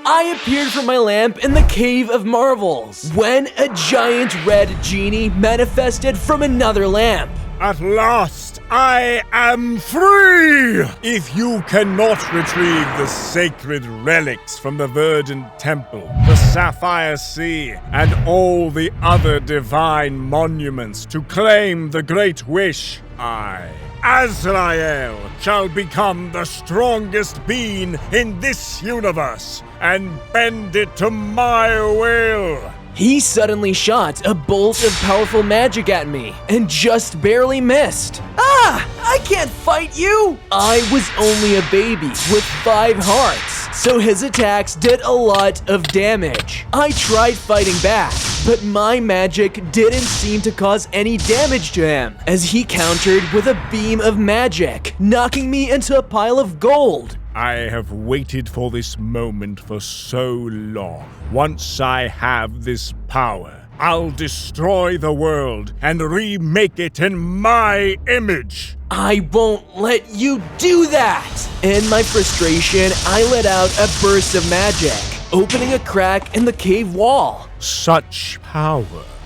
I appeared from my lamp in the Cave of Marvels when a giant red genie manifested from another lamp. At last, I am free! If you cannot retrieve the sacred relics from the Verdant Temple, the Sapphire Sea, and all the other divine monuments to claim the Great Wish, I, Azrael, shall become the strongest being in this universe and bend it to my will. He suddenly shot a bolt of powerful magic at me and just barely missed. Ah! I can't fight you! I was only a baby with 5 hearts, so his attacks did a lot of damage. I tried fighting back, but my magic didn't seem to cause any damage to him, as he countered with a beam of magic, knocking me into a pile of gold. I have waited for this moment for so long. Once I have this power, I'll destroy the world and remake it in my image. I won't let you do that! In my frustration, I let out a burst of magic, opening a crack in the cave wall. Such power.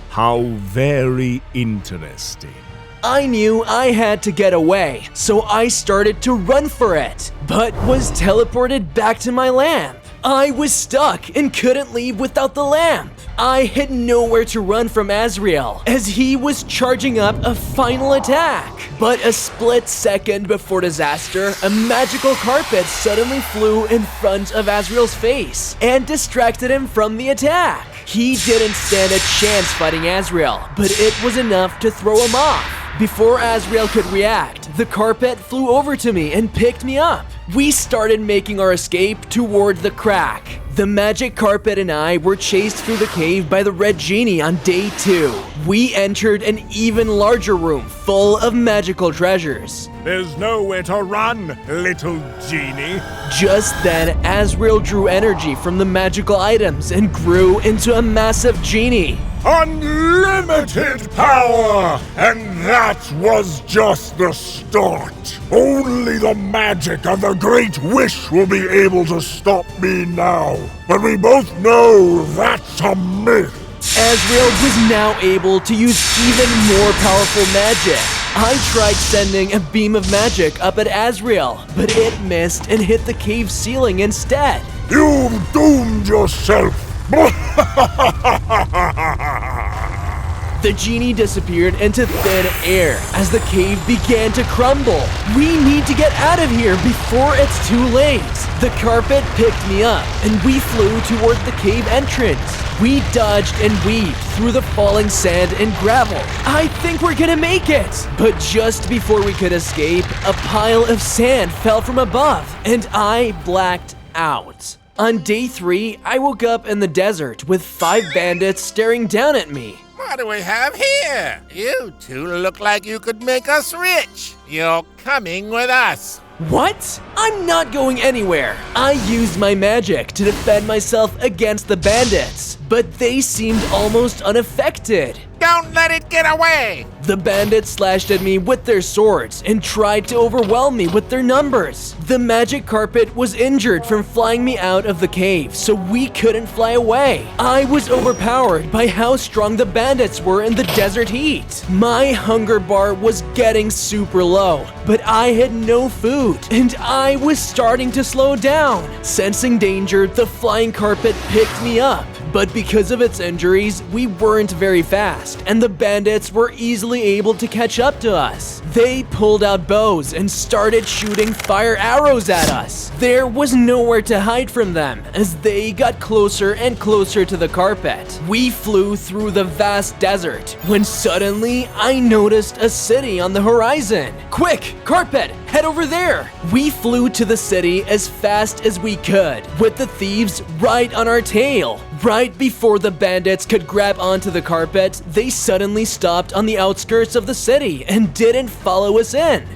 How very interesting. I knew I had to get away, so I started to run for it, but was teleported back to my lamp. I was stuck and couldn't leave without the lamp. I had nowhere to run from Azrael, as he was charging up a final attack. But a split second before disaster, a magical carpet suddenly flew in front of Azrael's face and distracted him from the attack. He didn't stand a chance fighting Azrael, but it was enough to throw him off. Before Azrael could react, the carpet flew over to me and picked me up. We started making our escape toward the crack. The magic carpet and I were chased through the cave by the red genie on day 2. We entered an even larger room full of magical treasures. There's nowhere to run, little genie. Just then, Azrael drew energy from the magical items and grew into a massive genie. Unlimited power! And that was just the start. Only the magic of the Great Wish will be able to stop me now. But we both know that's a myth. Azrael was now able to use even more powerful magic. I tried sending a beam of magic up at Azrael, but it missed and hit the cave ceiling instead. You've doomed yourself. The genie disappeared into thin air as the cave began to crumble. We need to get out of here before it's too late. The carpet picked me up and we flew toward the cave entrance. We dodged and weaved through the falling sand and gravel. I think we're gonna make it! But just before we could escape, a pile of sand fell from above and I blacked out. On day 3, I woke up in the desert with 5 bandits staring down at me. What do we have here? You two look like you could make us rich. You're coming with us. What? I'm not going anywhere. I used my magic to defend myself against the bandits, but they seemed almost unaffected. Don't let it get away! The bandits slashed at me with their swords and tried to overwhelm me with their numbers. The magic carpet was injured from flying me out of the cave, so we couldn't fly away. I was overpowered by how strong the bandits were in the desert heat. My hunger bar was getting super low, but I had no food, and I was starting to slow down. Sensing danger, the flying carpet picked me up. But because of its injuries, we weren't very fast, and the bandits were easily able to catch up to us. They pulled out bows and started shooting fire arrows at us. There was nowhere to hide from them, as they got closer and closer to the carpet. We flew through the vast desert, when suddenly I noticed a city on the horizon. Quick, carpet, head over there! We flew to the city as fast as we could, with the thieves right on our tail. Right before the bandits could grab onto the carpet, they suddenly stopped on the outskirts of the city and didn't follow us in.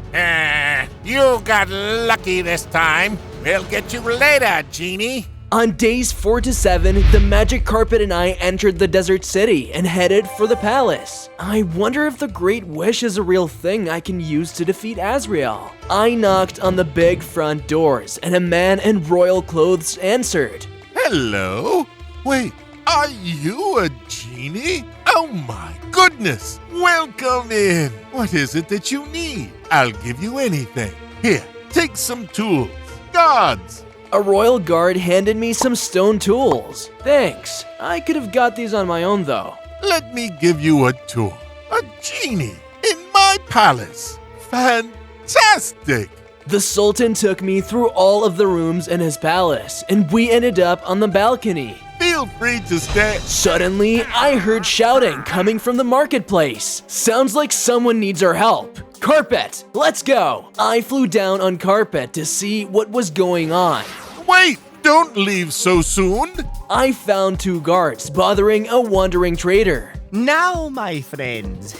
You got lucky this time. We'll get you later, Genie. On days 4 to 7, the magic carpet and I entered the desert city and headed for the palace. I wonder if the Great Wish is a real thing I can use to defeat Azrael. I knocked on the big front doors and a man in royal clothes answered. Hello? Wait, are you a genie? Oh my goodness! Welcome in! What is it that you need? I'll give you anything. Here, take some tools. Guards! A royal guard handed me some stone tools. Thanks. I could have got these on my own though. Let me give you a tour. A genie in my palace. Fantastic! The Sultan took me through all of the rooms in his palace, and we ended up on the balcony. Feel free to stay. Suddenly, I heard shouting coming from the marketplace. Sounds like someone needs our help. Carpet, let's go! I flew down on Carpet to see what was going on. Wait, don't leave so soon. I found 2 guards bothering a wandering trader. Now, my friends,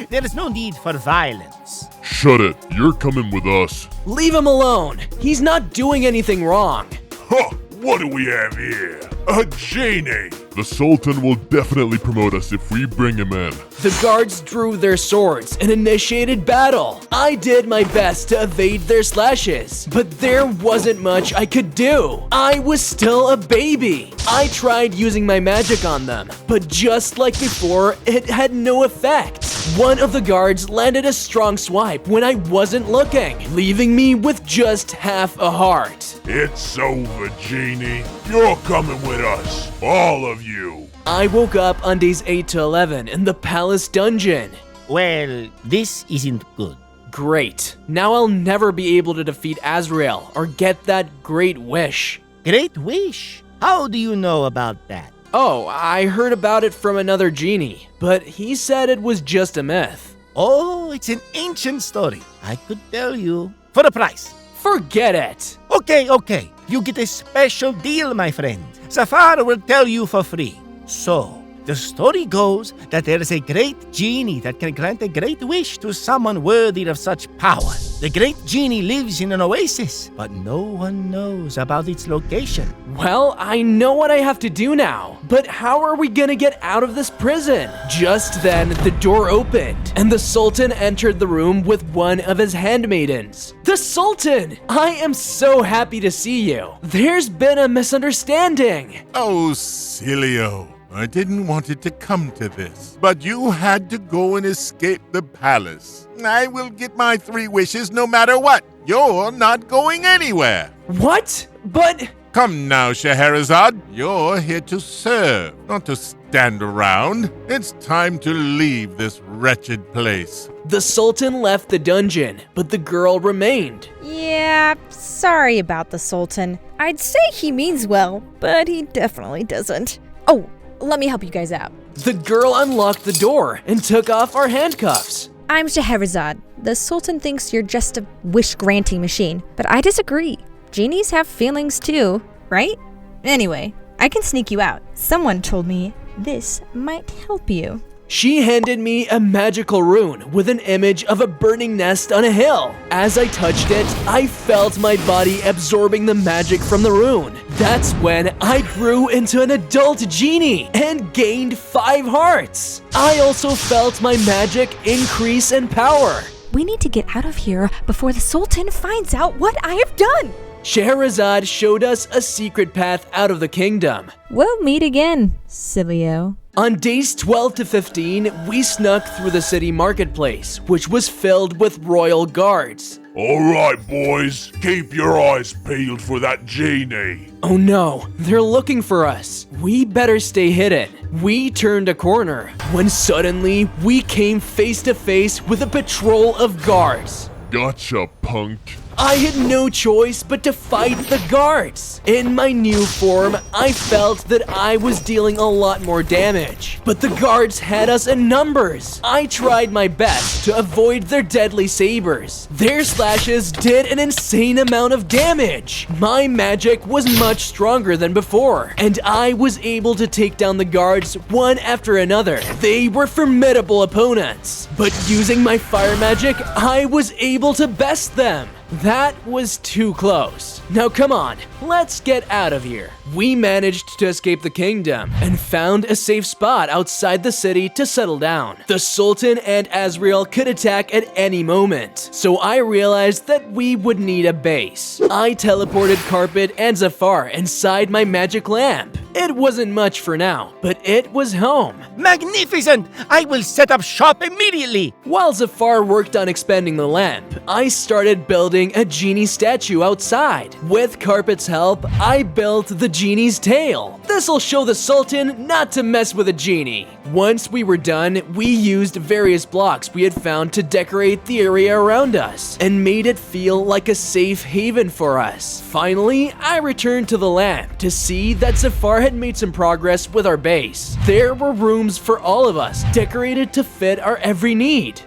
there is no need for violence. Shut it. You're coming with us. Leave him alone. He's not doing anything wrong. Huh, what do we have here? A genie! The Sultan will definitely promote us if we bring him in. The guards drew their swords and initiated battle. I did my best to evade their slashes, but there wasn't much I could do. I was still a baby. I tried using my magic on them, but just like before, it had no effect. One of the guards landed a strong swipe when I wasn't looking, leaving me with just half a heart. It's over, genie. You're coming with us. All of you. I woke up on days 8 to 11 in the palace dungeon. Well, this isn't good. Great. Now I'll never be able to defeat Azrael or get that great wish. Great wish. How do you know about that? Oh, I heard about it from another genie, but he said it was just a myth. Oh, it's an ancient story. I could tell you. For a price. Forget it. Okay. You get a special deal, my friend. Safar will tell you for free. So, the story goes that there is a great genie that can grant a great wish to someone worthy of such power. The great genie lives in an oasis, but no one knows about its location. Well, I know what I have to do now, but how are we gonna get out of this prison? Just then, the door opened, and the Sultan entered the room with one of his handmaidens. The Sultan! I am so happy to see you. There's been a misunderstanding. Oh, Cilio. I didn't want it to come to this, but you had to go and escape the palace. I will get my 3 wishes no matter what. You're not going anywhere. What? But... Come now, Scheherazade. You're here to serve, not to stand around. It's time to leave this wretched place. The Sultan left the dungeon, but the girl remained. Yeah, sorry about the Sultan. I'd say he means well, but he definitely doesn't. Oh, let me help you guys out. The girl unlocked the door and took off our handcuffs. I'm Scheherazade. The Sultan thinks you're just a wish-granting machine, but I disagree. Genies have feelings too, right? Anyway, I can sneak you out. Someone told me this might help you. She handed me a magical rune with an image of a burning nest on a hill. As I touched it, I felt my body absorbing the magic from the rune. That's when I grew into an adult genie and gained 5 hearts. I also felt my magic increase in power. We need to get out of here before the Sultan finds out what I have done. Scheherazade showed us a secret path out of the kingdom. We'll meet again, Cilio. On days 12 to 15, we snuck through the city marketplace, which was filled with royal guards. Alright, boys. Keep your eyes peeled for that genie. Oh no, they're looking for us. We better stay hidden. We turned a corner when suddenly we came face to face with a patrol of guards. Gotcha, punk. I had no choice but to fight the guards. In my new form, I felt that I was dealing a lot more damage, but the guards had us in numbers. I tried my best to avoid their deadly sabers. Their slashes did an insane amount of damage. My magic was much stronger than before, and I was able to take down the guards one after another. They were formidable opponents, but using my fire magic, I was able to best them. That was too close. Now come on, let's get out of here. We managed to escape the kingdom and found a safe spot outside the city to settle down. The Sultan and Azrael could attack at any moment, so I realized that we would need a base. I teleported Carpet and Zafar inside my magic lamp. It wasn't much for now, but it was home. Magnificent! I will set up shop immediately! While Zafar worked on expanding the lamp, I started building a genie statue outside. With Carpet's help, I built the genie's tail. This'll show the Sultan not to mess with a genie. Once we were done, we used various blocks we had found to decorate the area around us and made it feel like a safe haven for us. Finally, I returned to the lamp to see that Zafar had made some progress with our base. There were rooms for all of us, decorated to fit our every need.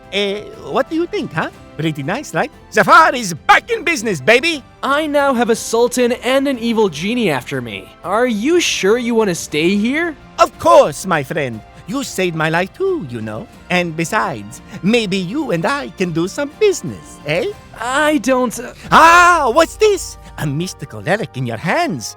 What do you think, huh? Pretty nice, right? Zafar is back in business, baby! I now have a Sultan and an evil genie after me. Are you sure you want to stay here? Of course, my friend. You saved my life too, you know. And besides, maybe you and I can do some business, eh? I don't... What's this? A mystical relic in your hands.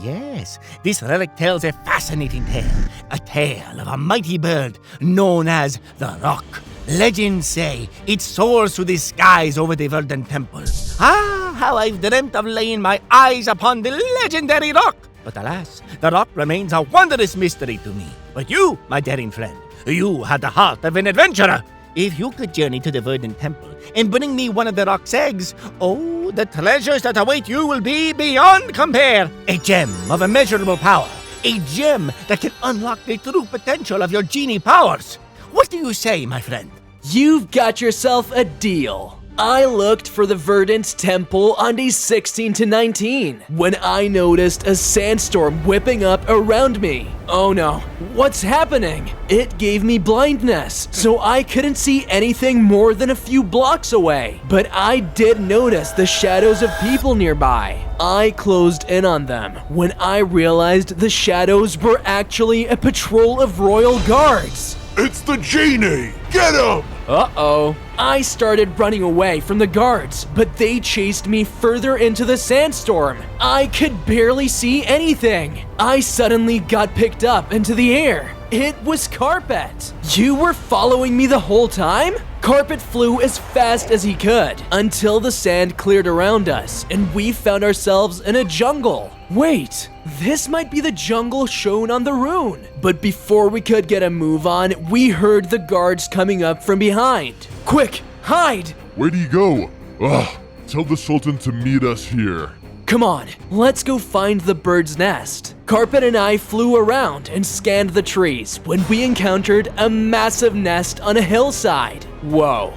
Yes, this relic tells a fascinating tale. A tale of a mighty bird known as the Rock. Legends say it soars through the skies over the Verdant Temple. How I've dreamt of laying my eyes upon the legendary rock. But alas, the rock remains a wondrous mystery to me. But you, my daring friend, you had the heart of an adventurer. If you could journey to the Verdant Temple and bring me one of the rock's eggs, oh, the treasures that await you will be beyond compare. A gem of immeasurable power. A gem that can unlock the true potential of your genie powers. What do you say, my friend? You've got yourself a deal. I looked for the Verdant Temple on days 16 to 19 when I noticed a sandstorm whipping up around me. Oh no, what's happening? It gave me blindness, so I couldn't see anything more than a few blocks away. But I did notice the shadows of people nearby. I closed in on them when I realized the shadows were actually a patrol of royal guards. It's the genie! Get him! Uh-oh. I started running away from the guards, but they chased me further into the sandstorm. I could barely see anything. I suddenly got picked up into the air. It was Carpet. You were following me the whole time? Carpet flew as fast as he could until the sand cleared around us and we found ourselves in a jungle. Wait, this might be the jungle shown on the rune. But before we could get a move on, we heard the guards coming up from behind. Quick, hide! Where do you go? Tell the Sultan to meet us here. Come on, let's go find the bird's nest. Carpet and I flew around and scanned the trees when we encountered a massive nest on a hillside. Whoa,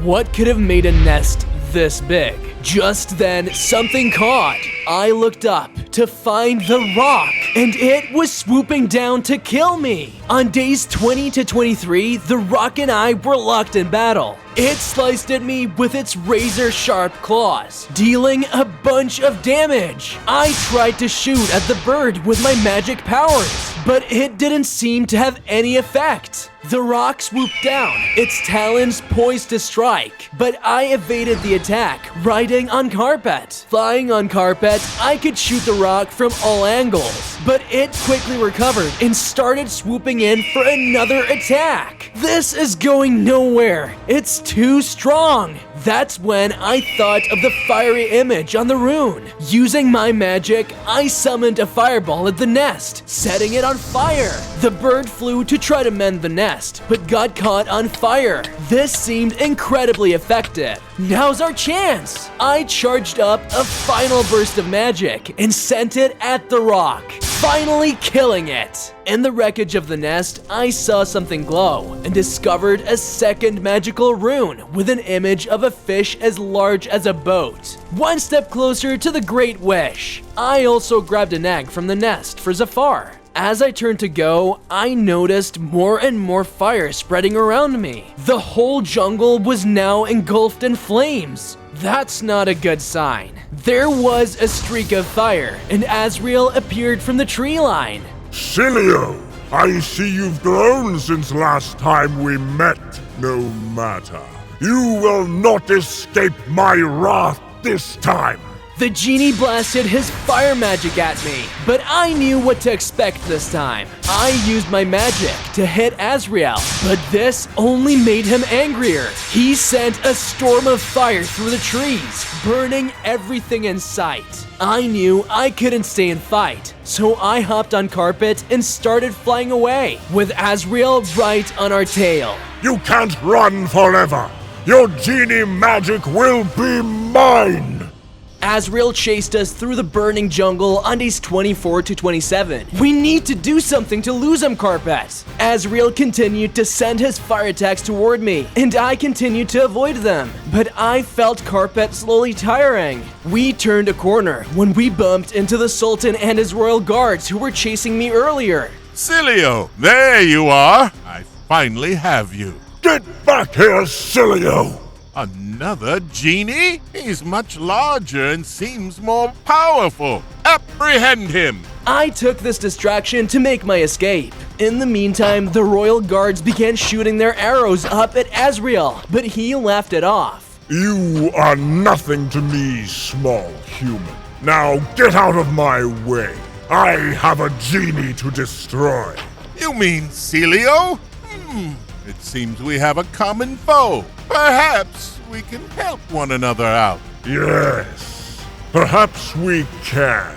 what could have made a nest this big? Just then, something caught. I looked up to find the rock, and it was swooping down to kill me. On days 20 to 23, the rock and I were locked in battle. It sliced at me with its razor-sharp claws, dealing a bunch of damage. I tried to shoot at the bird with my magic powers, but it didn't seem to have any effect. The rock swooped down, its talons poised to strike, but I evaded the attack, riding on Carpet. Flying on Carpet, I could shoot the rock from all angles, but it quickly recovered and started swooping in for another attack. This is going nowhere. It's too strong. That's when I thought of the fiery image on the rune. Using my magic, I summoned a fireball at the nest, setting it on fire. The bird flew to try to mend the nest, but got caught on fire. This seemed incredibly effective. Now's our chance! I charged up a final burst of magic and sent it at the rock, finally killing it. In the wreckage of the nest, I saw something glow and discovered a second magical rune with an image of a fish as large as a boat. One step closer to the Great Wish. I also grabbed an egg from the nest for Zafar. As I turned to go, I noticed more and more fire spreading around me. The whole jungle was now engulfed in flames. That's not a good sign. There was a streak of fire, and Azrael appeared from the tree line. Cilio, I see you've grown since last time we met. No matter. You will not escape my wrath this time. The genie blasted his fire magic at me, but I knew what to expect this time. I used my magic to hit Azrael, but this only made him angrier. He sent a storm of fire through the trees, burning everything in sight. I knew I couldn't stay and fight, so I hopped on carpet and started flying away, with Azrael right on our tail. You can't run forever. Your genie magic will be mine. Azrael chased us through the burning jungle on days 24 to 27. We need to do something to lose him, Carpet. Azrael continued to send his fire attacks toward me, and I continued to avoid them. But I felt Carpet slowly tiring. We turned a corner when we bumped into the Sultan and his royal guards who were chasing me earlier. Cilio, there you are. I finally have you. Get back here, Cilio! Another genie? He's much larger and seems more powerful. Apprehend him! I took this distraction to make my escape. In the meantime, the royal guards began shooting their arrows up at Azrael, but he laughed it off. You are nothing to me, small human. Now get out of my way. I have a genie to destroy. You mean Cilio? It seems we have a common foe. Perhaps we can help one another out. Yes, perhaps we can.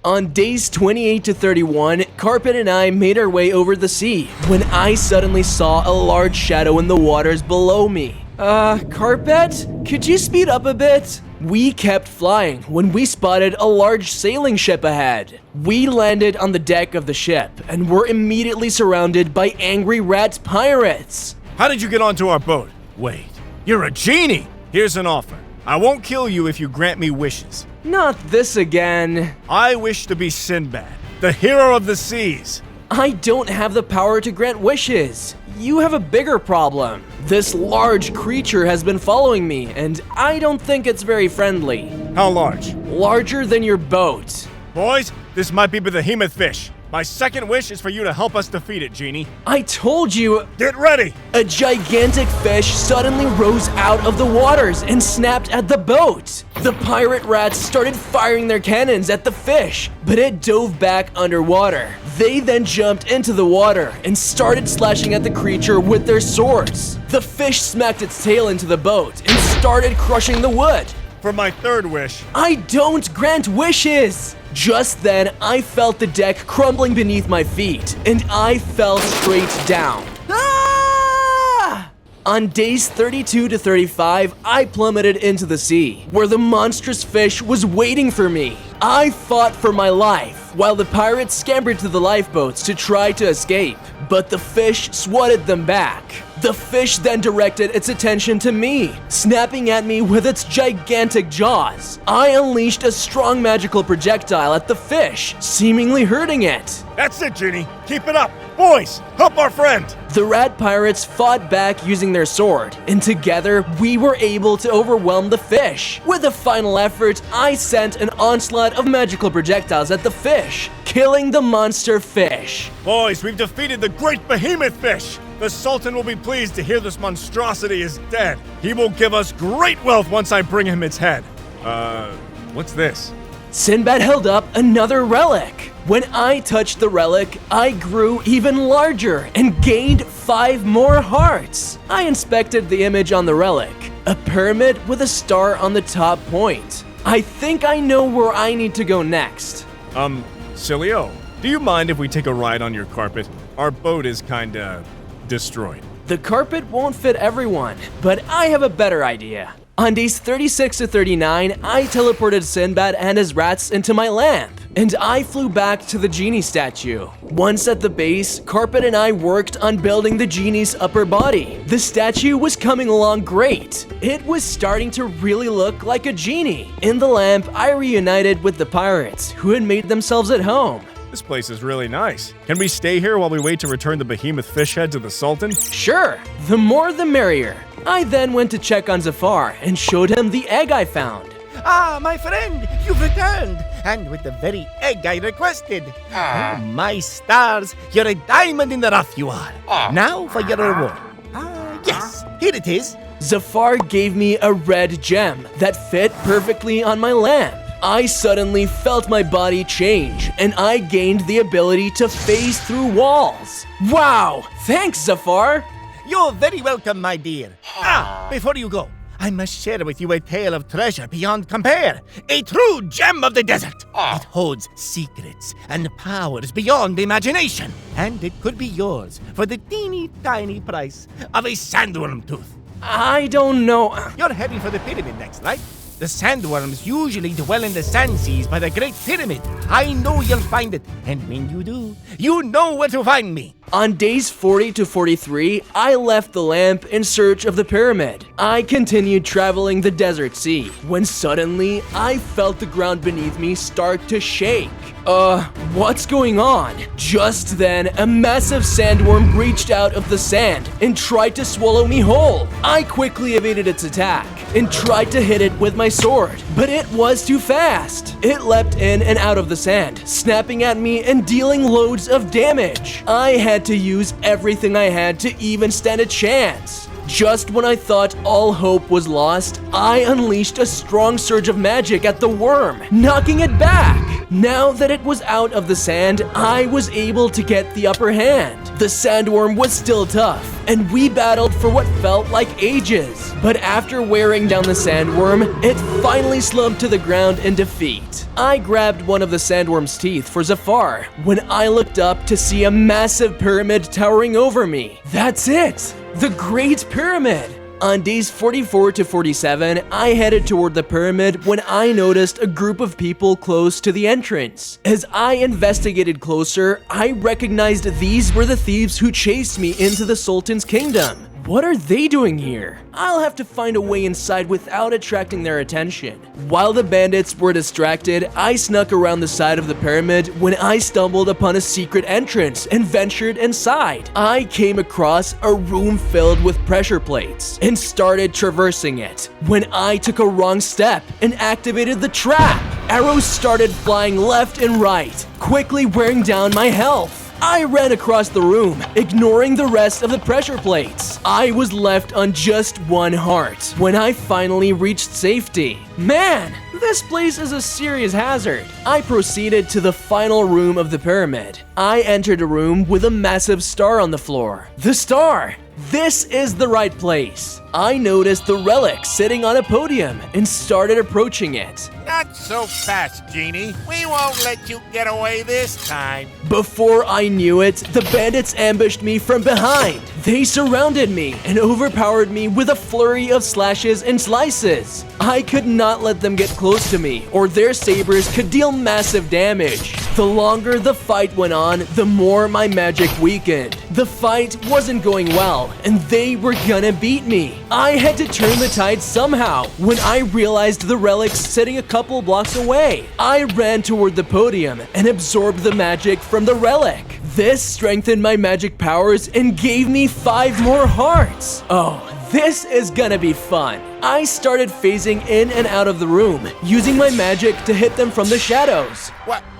On days 28 to 31, Carpet and I made our way over the sea when I suddenly saw a large shadow in the waters below me. Carpet? Could you speed up a bit? We kept flying when we spotted a large sailing ship ahead. We landed on the deck of the ship and were immediately surrounded by angry rat pirates. How did you get onto our boat? Wait, you're a genie! Here's an offer. I won't kill you if you grant me wishes. Not this again. I wish to be Sinbad, the hero of the seas. I don't have the power to grant wishes. You have a bigger problem. This large creature has been following me, and I don't think it's very friendly. How large? Larger than your boat. Boys, this might be the Behemoth fish. My second wish is for you to help us defeat it, Genie. I told you. Get ready! A gigantic fish suddenly rose out of the waters and snapped at the boat. The pirate rats started firing their cannons at the fish, but it dove back underwater. They then jumped into the water and started slashing at the creature with their swords. The fish smacked its tail into the boat and started crushing the wood. For my third wish, I don't grant wishes! Just then, I felt the deck crumbling beneath my feet, and I fell straight down. Ah! On days 32 to 35, I plummeted into the sea, where the monstrous fish was waiting for me. I fought for my life, while the pirates scampered to the lifeboats to try to escape, but the fish swatted them back. The fish then directed its attention to me, snapping at me with its gigantic jaws. I unleashed a strong magical projectile at the fish, seemingly hurting it. That's it, Genie. Keep it up. Boys, help our friend. The rat pirates fought back using their sword, and together we were able to overwhelm the fish. With a final effort, I sent an onslaught of magical projectiles at the fish, killing the monster fish. Boys, we've defeated the great Behemoth fish. The Sultan will be pleased to hear this monstrosity is dead. He will give us great wealth once I bring him its head. What's this? Sinbad held up another relic. When I touched the relic, I grew even larger and gained 5 more hearts. I inspected the image on the relic, a pyramid with a star on the top point. I think I know where I need to go next. Cilio, do you mind if we take a ride on your carpet? Our boat is kinda destroyed. The carpet won't fit everyone, but I have a better idea. On days 36 to 39, I teleported Sinbad and his rats into my lamp, and I flew back to the genie statue. Once at the base, Carpet and I worked on building the genie's upper body. The statue was coming along great. It was starting to really look like a genie. In the lamp, I reunited with the pirates, who had made themselves at home. This place is really nice. Can we stay here while we wait to return the Behemoth fish head to the Sultan? Sure, the more the merrier. I then went to check on Zafar and showed him the egg I found. Ah, my friend, you've returned, and with the very egg I requested. Oh, my stars, you're a diamond in the rough you are. Now for your reward. Yes, here it is. Zafar gave me a red gem that fit perfectly on my lamp. I suddenly felt my body change, and I gained the ability to phase through walls. Wow! Thanks, Zafar! You're very welcome, my dear. Before you go, I must share with you a tale of treasure beyond compare. A true gem of the desert. It holds secrets and powers beyond imagination. And it could be yours for the teeny tiny price of a sandworm tooth. I don't know. You're heading for the pyramid next, right? The sandworms usually dwell in the sand seas by the Great Pyramid. I know you'll find it, and when you do, you know where to find me. On days 40 to 43, I left the lamp in search of the pyramid. I continued traveling the desert sea, when suddenly I felt the ground beneath me start to shake. What's going on? Just then, a massive sandworm reached out of the sand and tried to swallow me whole. I quickly evaded its attack and tried to hit it with my sword, but it was too fast. It leapt in and out of the sand, snapping at me and dealing loads of damage. I had to use everything I had to even stand a chance. Just when I thought all hope was lost, I unleashed a strong surge of magic at the worm, knocking it back. Now that it was out of the sand, I was able to get the upper hand. The sandworm was still tough, and we battled for what felt like ages. But after wearing down the sandworm, it finally slumped to the ground in defeat. I grabbed one of the sandworm's teeth for Zafar when I looked up to see a massive pyramid towering over me. That's it! The Great Pyramid! On days 44 to 47, I headed toward the pyramid when I noticed a group of people close to the entrance. As I investigated closer, I recognized these were the thieves who chased me into the Sultan's kingdom. What are they doing here? I'll have to find a way inside without attracting their attention. While the bandits were distracted, I snuck around the side of the pyramid when I stumbled upon a secret entrance and ventured inside. I came across a room filled with pressure plates and started traversing it when I took a wrong step and activated the trap. Arrows started flying left and right, quickly wearing down my health. I ran across the room, ignoring the rest of the pressure plates. I was left on just one heart when I finally reached safety. Man, this place is a serious hazard. I proceeded to the final room of the pyramid. I entered a room with a massive star on the floor. The star! This is the right place. I noticed the relic sitting on a podium and started approaching it. Not so fast, Genie. We won't let you get away this time. Before I knew it, the bandits ambushed me from behind. They surrounded me and overpowered me with a flurry of slashes and slices. I could not let them get close to me, or their sabers could deal massive damage. The longer the fight went on, the more my magic weakened. The fight wasn't going well, and they were gonna beat me. I had to turn the tide somehow when I realized the relic's sitting a couple blocks away. I ran toward the podium and absorbed the magic from the relic. This strengthened my magic powers and gave me 5 more hearts. Oh, this is gonna be fun. I started phasing in and out of the room, using my magic to hit them from the shadows.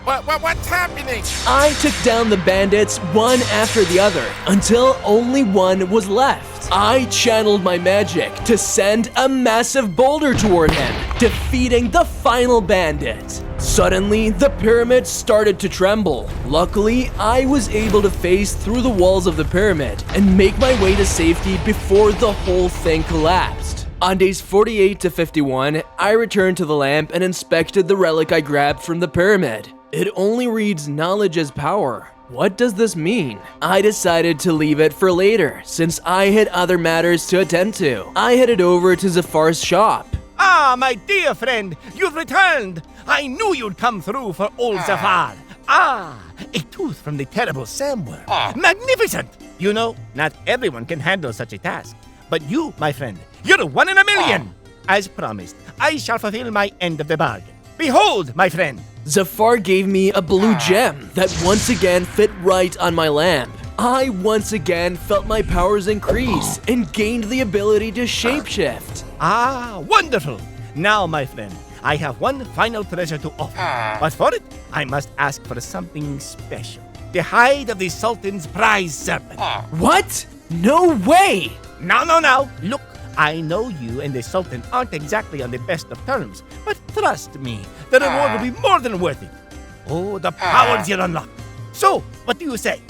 What's happening? I took down the bandits one after the other until only one was left. I channeled my magic to send a massive boulder toward him, defeating the final bandit. Suddenly, the pyramid started to tremble. Luckily, I was able to phase through the walls of the pyramid and make my way to safety before the whole thing collapsed. On days 48 to 51, I returned to the lamp and inspected the relic I grabbed from the pyramid. It only reads knowledge as power. What does this mean? I decided to leave it for later, since I had other matters to attend to. I headed over to Zafar's shop. Ah, my dear friend, you've returned. I knew you'd come through for old Zafar. Ah, a tooth from the terrible sandworm. Magnificent! You know, not everyone can handle such a task. But you, my friend, you're 1 in a million. As promised, I shall fulfill my end of the bargain. Behold, my friend. Zafar gave me a blue gem that once again fit right on my lamp. I once again felt my powers increase and gained the ability to shapeshift. Ah, wonderful! Now, my friend, I have one final treasure to offer. But for it, I must ask for something special. The hide of the Sultan's prize serpent. What? No way! Now. Look, I know you and the Sultan aren't exactly on the best of terms, but trust me, the reward will be more than worth it. Oh, the powers you'll unlock. So, what do you say?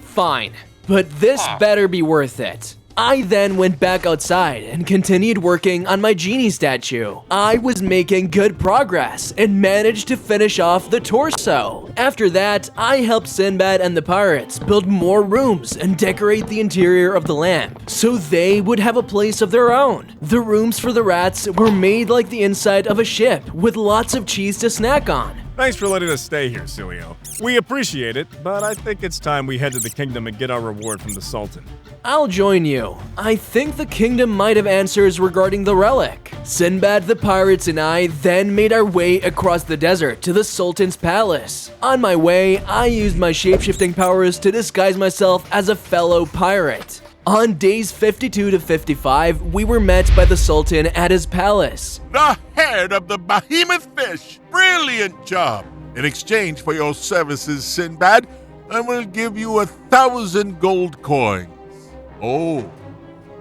Fine. But this better be worth it. I then went back outside and continued working on my genie statue. I was making good progress and managed to finish off the torso. After that, I helped Sinbad and the pirates build more rooms and decorate the interior of the lamp so they would have a place of their own. The rooms for the rats were made like the inside of a ship with lots of cheese to snack on. Thanks for letting us stay here, Cilio. We appreciate it, but I think it's time we head to the kingdom and get our reward from the Sultan. I'll join you. I think the kingdom might have answers regarding the relic. Sinbad, the pirates, and I then made our way across the desert to the Sultan's palace. On my way, I used my shapeshifting powers to disguise myself as a fellow pirate. On days 52 to 55, we were met by the Sultan at his palace. The head of the Behemoth fish! Brilliant job! In exchange for your services, Sinbad, I will give you 1,000 gold coins. Oh,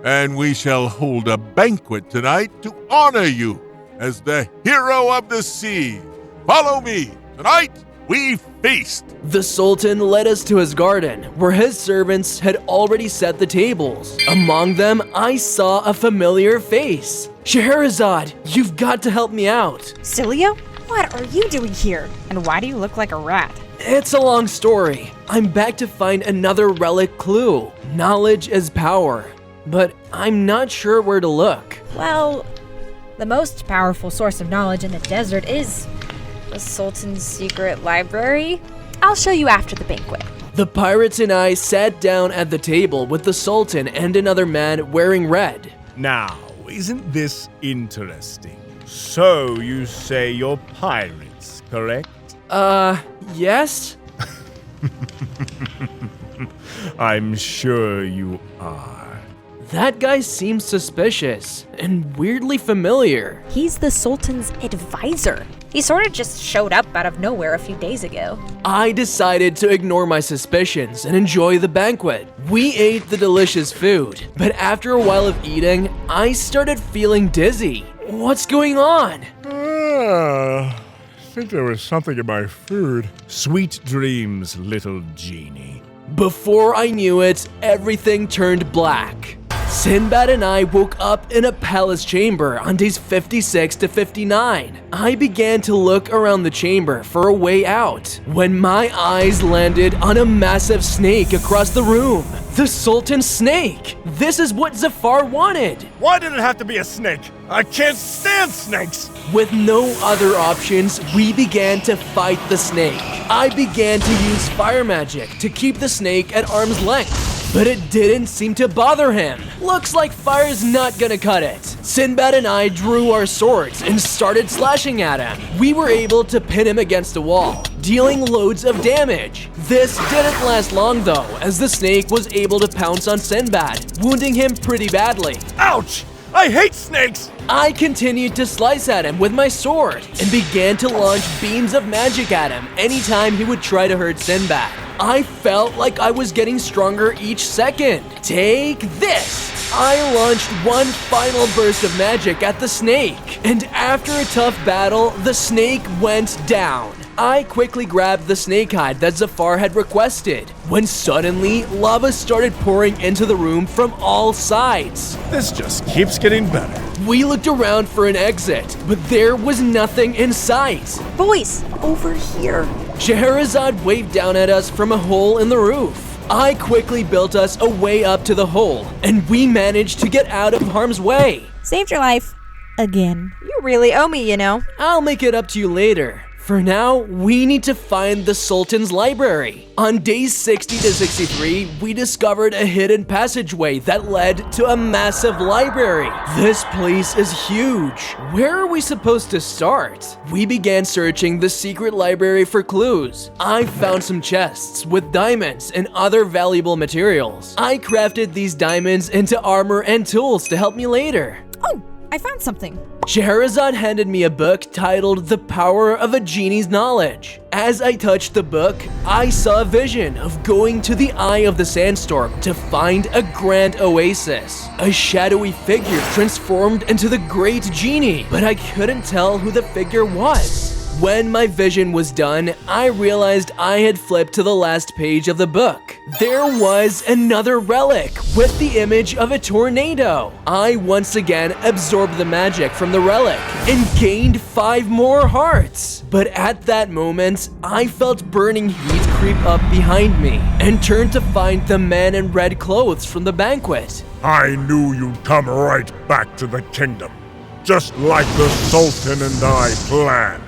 and we shall hold a banquet tonight to honor you as the hero of the sea. Follow me. Tonight, we feast. The Sultan led us to his garden, where his servants had already set the tables. Among them, I saw a familiar face. Scheherazade, you've got to help me out. Cilio, what are you doing here? And why do you look like a rat? It's a long story. I'm back to find another relic clue. Knowledge is power. But I'm not sure where to look. Well, the most powerful source of knowledge in the desert is the Sultan's secret library. I'll show you after the banquet. The pirates and I sat down at the table with the Sultan and another man wearing red. Now, isn't this interesting? So you say you're pirates, correct? Yes? I'm sure you are. That guy seems suspicious and weirdly familiar. He's the Sultan's advisor. He sort of just showed up out of nowhere a few days ago. I decided to ignore my suspicions and enjoy the banquet. We ate the delicious food, but after a while of eating, I started feeling dizzy. What's going on? I think there was something in my food. Sweet dreams, little genie. Before I knew it, everything turned black. Sinbad and I woke up in a palace chamber on days 56 to 59. I began to look around the chamber for a way out when my eyes landed on a massive snake across the room. The Sultan's snake! This is what Zafar wanted! Why did it have to be a snake? I can't stand snakes! With no other options, we began to fight the snake. I began to use fire magic to keep the snake at arm's length, but it didn't seem to bother him. Looks like fire's not gonna cut it. Sinbad and I drew our swords and started slashing at him. We were able to pin him against a wall, dealing loads of damage. This didn't last long though, as the snake was able to pounce on Sinbad, wounding him pretty badly. Ouch! I hate snakes! I continued to slice at him with my sword and began to launch beams of magic at him anytime he would try to hurt Sinbad. I felt like I was getting stronger each second. Take this! I launched one final burst of magic at the snake, and after a tough battle, the snake went down. I quickly grabbed the snake hide that Zafar had requested, when suddenly lava started pouring into the room from all sides. This just keeps getting better. We looked around for an exit, but there was nothing in sight. Boys, over here. Scheherazade waved down at us from a hole in the roof. I quickly built us a way up to the hole, and we managed to get out of harm's way. Saved your life. Again. You really owe me, you know. I'll make it up to you later. For now, we need to find the Sultan's library. On days 60 to 63, we discovered a hidden passageway that led to a massive library. This place is huge. Where are we supposed to start? We began searching the secret library for clues. I found some chests with diamonds and other valuable materials. I crafted these diamonds into armor and tools to help me later. Oh, I found something. Scheherazade handed me a book titled The Power of a Genie's Knowledge. As I touched the book, I saw a vision of going to the eye of the sandstorm to find a grand oasis. A shadowy figure transformed into the great genie, but I couldn't tell who the figure was. When my vision was done, I realized I had flipped to the last page of the book. There was another relic with the image of a tornado. I once again absorbed the magic from the relic and gained 5 more hearts. But at that moment, I felt burning heat creep up behind me and turned to find the man in red clothes from the banquet. I knew you'd come right back to the kingdom, just like the Sultan and I planned.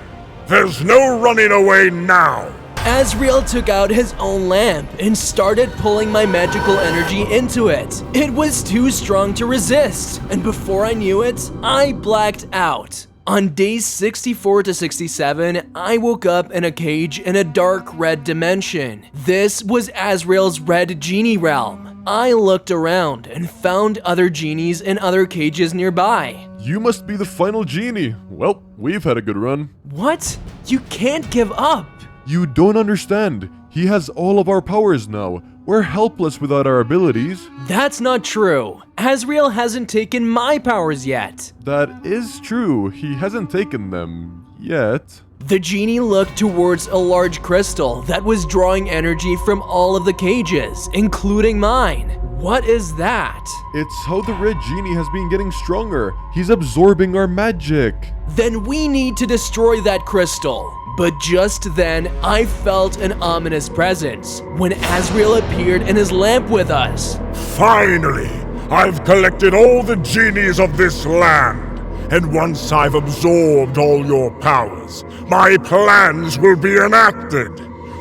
There's no running away now! Asriel took out his own lamp and started pulling my magical energy into it. It was too strong to resist, and before I knew it, I blacked out. On days 64 to 67, I woke up in a cage in a dark red dimension. This was Asriel's red genie realm. I looked around and found other genies in other cages nearby. You must be the final genie. Well, we've had a good run. What? You can't give up! You don't understand. He has all of our powers now. We're helpless without our abilities. That's not true. Asriel hasn't taken my powers yet. That is true. He hasn't taken them yet. The genie looked towards a large crystal that was drawing energy from all of the cages, including mine. What is that? It's how the red genie has been getting stronger. He's absorbing our magic. Then we need to destroy that crystal. But just then, I felt an ominous presence when Asriel appeared in his lamp with us. Finally! I've collected all the genies of this land, and once I've absorbed all your powers, my plans will be enacted.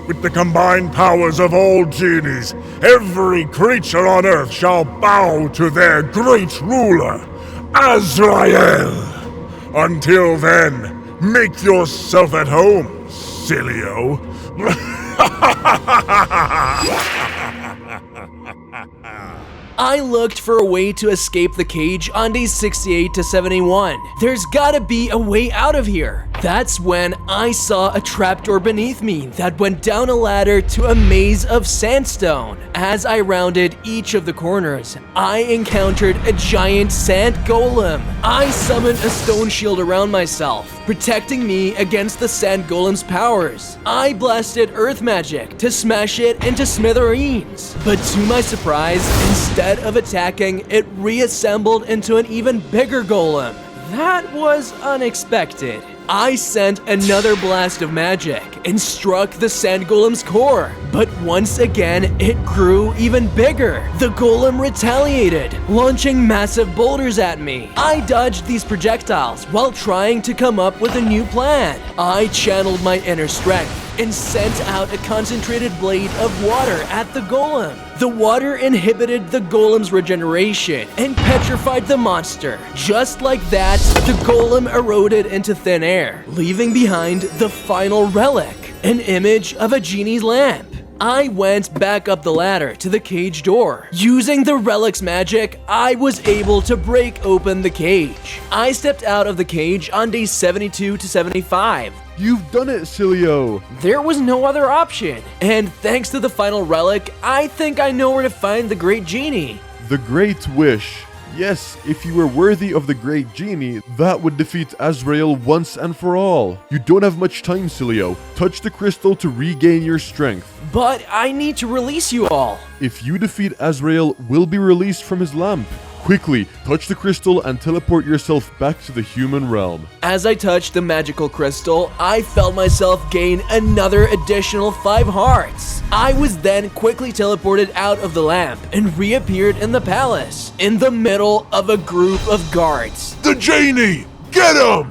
With the combined powers of all genies, every creature on Earth shall bow to their great ruler, Azrael. Until then, make yourself at home, Silio. I looked for a way to escape the cage on days 68 to 71. There's gotta be a way out of here. That's when I saw a trapdoor beneath me that went down a ladder to a maze of sandstone. As I rounded each of the corners, I encountered a giant sand golem. I summoned a stone shield around myself, protecting me against the sand golem's powers. I blasted earth magic to smash it into smithereens. But to my surprise, instead of attacking, it reassembled into an even bigger golem. That was unexpected. I sent another blast of magic and struck the sand golem's core, but once again it grew even bigger. The golem retaliated, launching massive boulders at me. I dodged these projectiles while trying to come up with a new plan. I channeled my inner strength and sent out a concentrated blade of water at the golem. The water inhibited the golem's regeneration and petrified the monster. Just like that, the golem eroded into thin air, leaving behind the final relic, an image of a genie's lamp. I went back up the ladder to the cage door. Using the relic's magic, I was able to break open the cage. I stepped out of the cage on days 72 to 75. You've done it, Silio. There was no other option, and thanks to the final relic, I think I know where to find the great genie. The Great Wish. Yes, if you were worthy of the Great Genie, that would defeat Azrael once and for all. You don't have much time, Silio. Touch the crystal to regain your strength. But I need to release you all. If you defeat Azrael, we'll be released from his lamp. Quickly, touch the crystal and teleport yourself back to the human realm. As I touched the magical crystal, I felt myself gain another additional 5 hearts. I was then quickly teleported out of the lamp and reappeared in the palace, in the middle of a group of guards. The genie! Get him!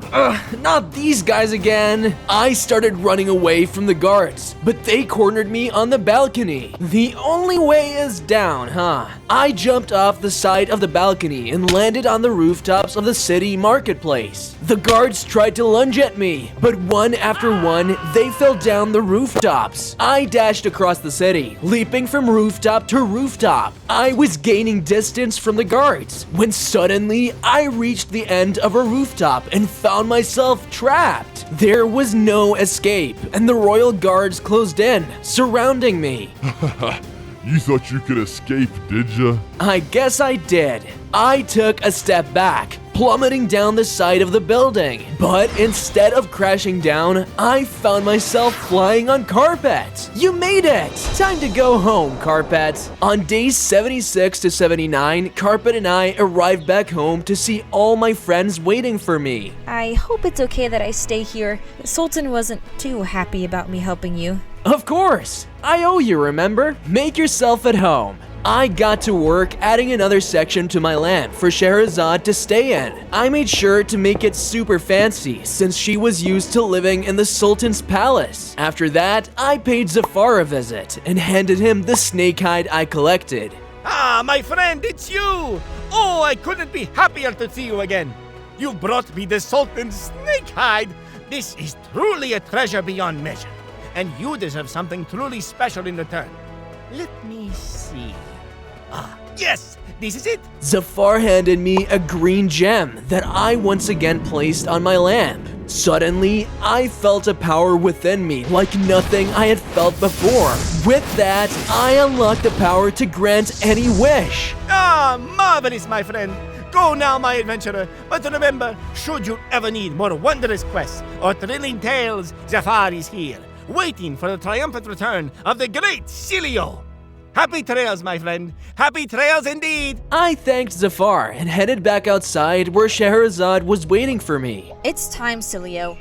Not these guys again. I started running away from the guards, but they cornered me on the balcony. The only way is down, huh? I jumped off the side of the balcony and landed on the rooftops of the city marketplace. The guards tried to lunge at me, but one after one, they fell down the rooftops. I dashed across the city, leaping from rooftop to rooftop. I was gaining distance from the guards, when suddenly I reached the end of a rooftop and found myself trapped. There was no escape, and the royal guards closed in, surrounding me. You thought you could escape, did ya? I guess I did. I took a step back, plummeting down the side of the building. But instead of crashing down, I found myself flying on Carpet. You made it! Time to go home, Carpet. On days 76 to 79, Carpet and I arrived back home to see all my friends waiting for me. I hope it's okay that I stay here. The Sultan wasn't too happy about me helping you. Of course! I owe you, remember? Make yourself at home. I got to work adding another section to my lamp for Scheherazade to stay in. I made sure to make it super fancy since she was used to living in the Sultan's palace. After that, I paid Zafar a visit and handed him the snake hide I collected. Ah, my friend, it's you! Oh, I couldn't be happier to see you again. You brought me the Sultan's snake hide. This is truly a treasure beyond measure, and you deserve something truly special in return. Let me see. Ah, yes, this is it. Zafar handed me a green gem that I once again placed on my lamp. Suddenly, I felt a power within me like nothing I had felt before. With that, I unlocked the power to grant any wish. Ah, marvelous, my friend. Go now, my adventurer. But remember, should you ever need more wondrous quests or thrilling tales, Zafar is here, waiting for the triumphant return of the great Cilio. Happy trails, my friend. Happy trails indeed. I thanked Zafar and headed back outside where Scheherazade was waiting for me. It's time, Cilio.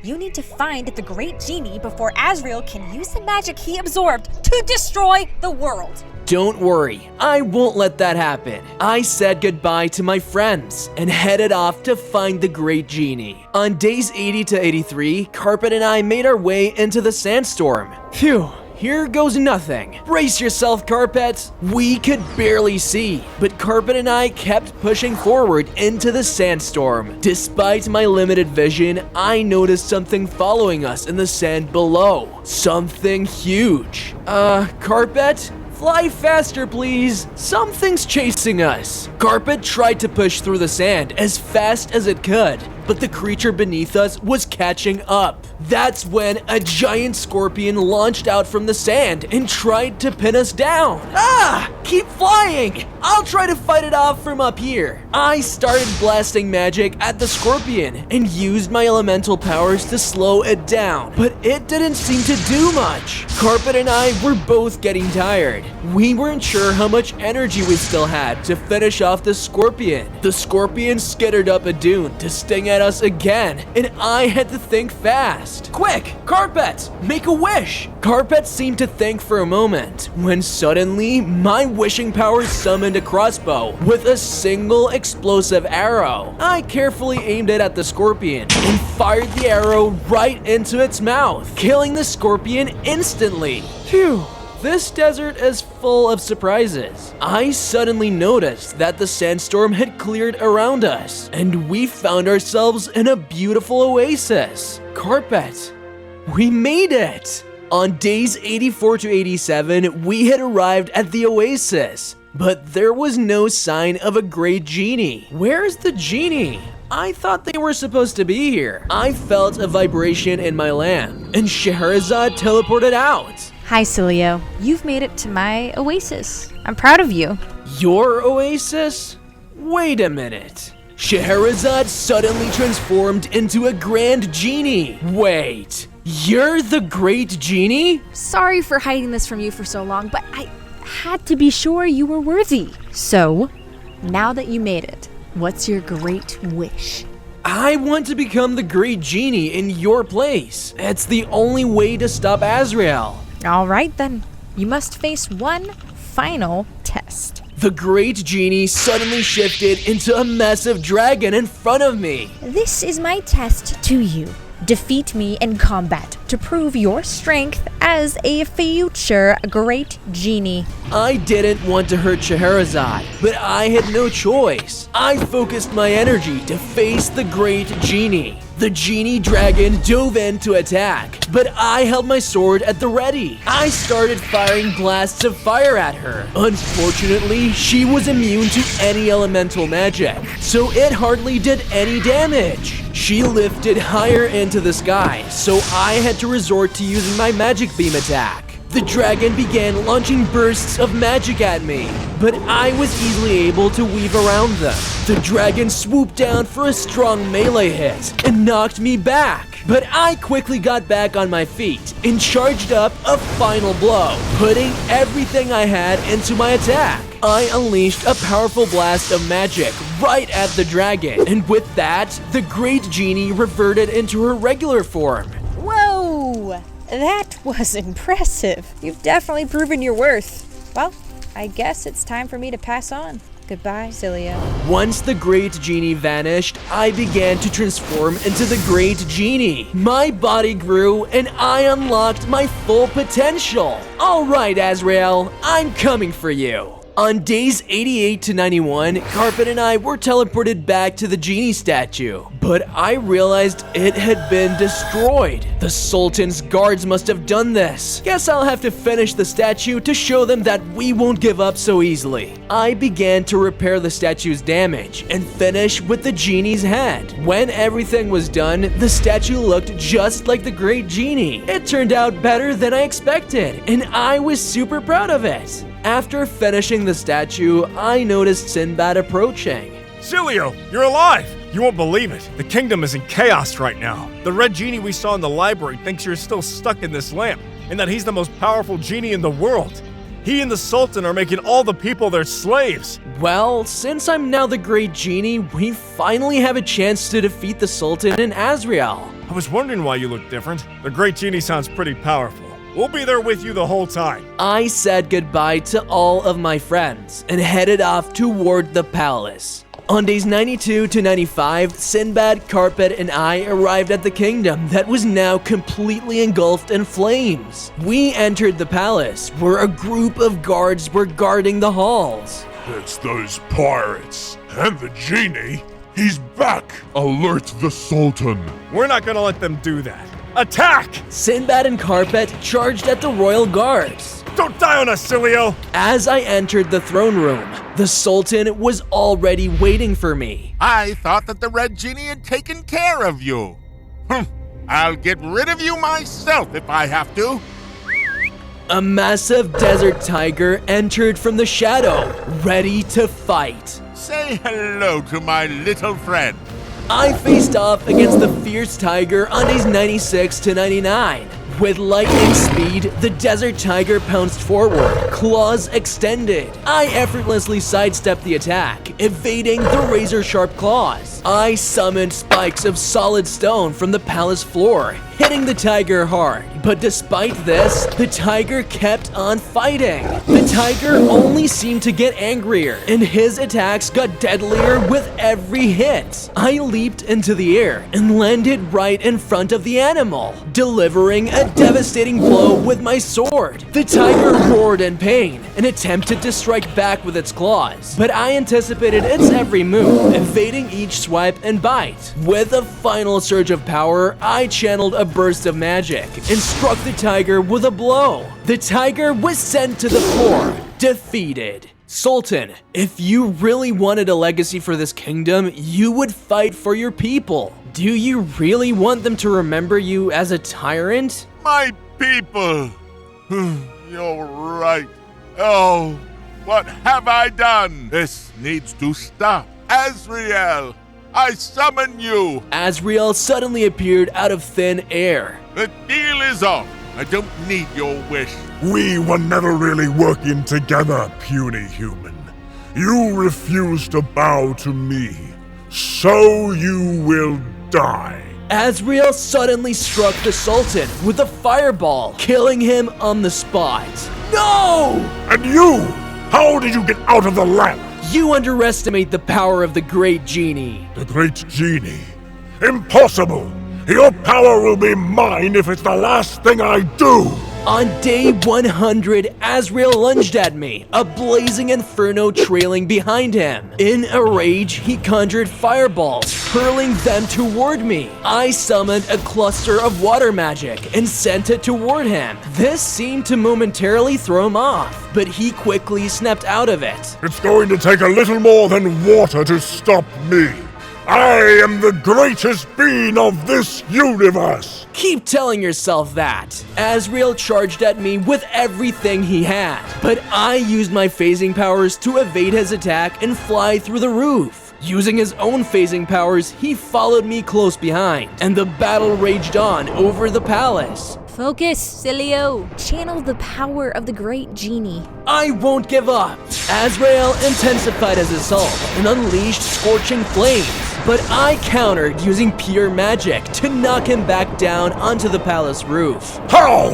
You need to find the Great Genie before Azrael can use the magic he absorbed to destroy the world. Don't worry, I won't let that happen. I said goodbye to my friends and headed off to find the Great Genie. On days 80 to 83, Carpet and I made our way into the Sandstorm. Phew. Here goes nothing. Brace yourself, Carpet. We could barely see, but Carpet and I kept pushing forward into the sandstorm. Despite my limited vision, I noticed something following us in the sand below. Something huge. Carpet? Fly faster, please. Something's chasing us. Carpet tried to push through the sand as fast as it could, but the creature beneath us was catching up. That's when a giant scorpion launched out from the sand and tried to pin us down. Ah! Keep flying! I'll try to fight it off from up here. I started blasting magic at the scorpion and used my elemental powers to slow it down, but it didn't seem to do much. Carpet and I were both getting tired. We weren't sure how much energy we still had to finish off the scorpion. The scorpion skittered up a dune to sting at us again, and I had to think fast. Quick, Carpet, make a wish. Carpet seemed to think for a moment, when suddenly my wishing power summoned a crossbow with a single explosive arrow. I carefully aimed it at the scorpion and fired the arrow right into its mouth, killing the scorpion instantly. Phew. This desert is full of surprises. I suddenly noticed that the sandstorm had cleared around us, and we found ourselves in a beautiful oasis. Carpet, we made it! On days 84 to 87, we had arrived at the oasis, but there was no sign of a great genie. Where's the genie? I thought they were supposed to be here. I felt a vibration in my lamp, and Scheherazade teleported out. Hi, Cilio. You've made it to my oasis. I'm proud of you. Your oasis? Wait a minute. Scheherazade suddenly transformed into a grand genie. Wait, you're the great genie? Sorry for hiding this from you for so long, but I had to be sure you were worthy. So, now that you made it, what's your great wish? I want to become the great genie in your place. It's the only way to stop Azrael. All right then, you must face one final test. The great genie suddenly shifted into a massive dragon in front of me. This is my test to you. defeat me in combat to prove your strength as a future great genie. I didn't want to hurt Scheherazade, but I had no choice. I focused my energy to face the great genie. The genie dragon dove in to attack, but I held my sword at the ready. I started firing blasts of fire at her. Unfortunately, she was immune to any elemental magic, so it hardly did any damage. She lifted higher into the sky, so I had to resort to using my magic beam attack. The dragon began launching bursts of magic at me, but I was easily able to weave around them. The dragon swooped down for a strong melee hit and knocked me back, but I quickly got back on my feet and charged up a final blow, putting everything I had into my attack. I unleashed a powerful blast of magic right at the dragon, and with that, the great genie reverted into her regular form. Whoa! That was impressive. You've definitely proven your worth. Well, I guess it's time for me to pass on. Goodbye, Cilio. Once the great genie vanished, I began to transform into the great genie. My body grew and I unlocked my full potential. All right, Azrael, I'm coming for you. On days 88 to 91, Carpet and I were teleported back to the genie statue, but I realized it had been destroyed. The Sultan's guards must have done this. Guess I'll have to finish the statue to show them that we won't give up so easily. I began to repair the statue's damage and finish with the genie's head. When everything was done, the statue looked just like the great genie. It turned out better than I expected, and I was super proud of it. After finishing the statue, I noticed Sinbad approaching. Cilio, you're alive! You won't believe it. The kingdom is in chaos right now. The red genie we saw in the library thinks you're still stuck in this lamp, and that he's the most powerful genie in the world. He and the Sultan are making all the people their slaves. Well, since I'm now the great genie, we finally have a chance to defeat the Sultan and Azrael. I was wondering why you look different. The great genie sounds pretty powerful. We'll be there with you the whole time. I said goodbye to all of my friends and headed off toward the palace. On days 92 to 95, Sinbad, Carpet, and I arrived at the kingdom that was now completely engulfed in flames. We entered the palace, where a group of guards were guarding the halls. It's those pirates. And the genie. He's back. Alert the Sultan. We're not gonna let them do that. Attack! Sinbad and Carpet charged at the royal guards. Don't die on us, Cilio! As I entered the throne room, the Sultan was already waiting for me. I thought that the red genie had taken care of you. I'll get rid of you myself if I have to. A massive desert tiger entered from the shadow, ready to fight. Say hello to my little friend. I faced off against the fierce tiger on days 96 to 99. With lightning speed, the desert tiger pounced forward, claws extended. I effortlessly sidestepped the attack, evading the razor-sharp claws. I summoned spikes of solid stone from the palace floor, hitting the tiger hard. But despite this, the tiger kept on fighting. The tiger only seemed to get angrier, and his attacks got deadlier with every hit. I leaped into the air and landed right in front of the animal, delivering a devastating blow with my sword. The tiger roared in pain and attempted to strike back with its claws, but I anticipated its every move, evading each swipe and bite. With a final surge of power, I channeled a burst of magic and struck the tiger with a blow. The tiger was sent to the floor, defeated. Sultan, if you really wanted a legacy for this kingdom, you would fight for your people. Do you really want them to remember you as a tyrant? My people. You're right. Oh, what have I done? This needs to stop. Azrael, I summon you. Azrael suddenly appeared out of thin air. The deal is off. I don't need your wish. We were never really working together, puny human. You refuse to bow to me, so you will die. Azrael suddenly struck the Sultan with a fireball, killing him on the spot. No! And you! How did you get out of the lamp? You underestimate the power of the great genie. The great genie? Impossible! Your power will be mine if it's the last thing I do! On day 100, Azrael lunged at me, a blazing inferno trailing behind him. In a rage, he conjured fireballs, hurling them toward me. I summoned a cluster of water magic and sent it toward him. This seemed to momentarily throw him off, but he quickly snapped out of it. It's going to take a little more than water to stop me. I am the greatest being of this universe! Keep telling yourself that. Azrael charged at me with everything he had, but I used my phasing powers to evade his attack and fly through the roof. Using his own phasing powers, he followed me close behind, and the battle raged on over the palace. Focus, Silio. Channel the power of the great genie. I won't give up. Azrael intensified his assault and unleashed scorching flames, but I countered using pure magic to knock him back down onto the palace roof. How?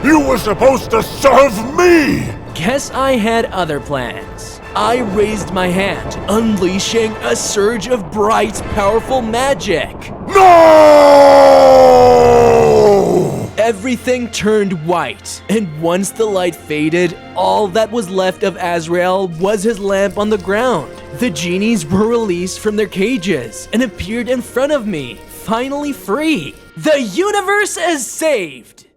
You were supposed to serve me! Guess I had other plans. I raised my hand, unleashing a surge of bright, powerful magic. No! Everything turned white, and once the light faded, all that was left of Azrael was his lamp on the ground. The genies were released from their cages and appeared in front of me, finally free. The universe is saved!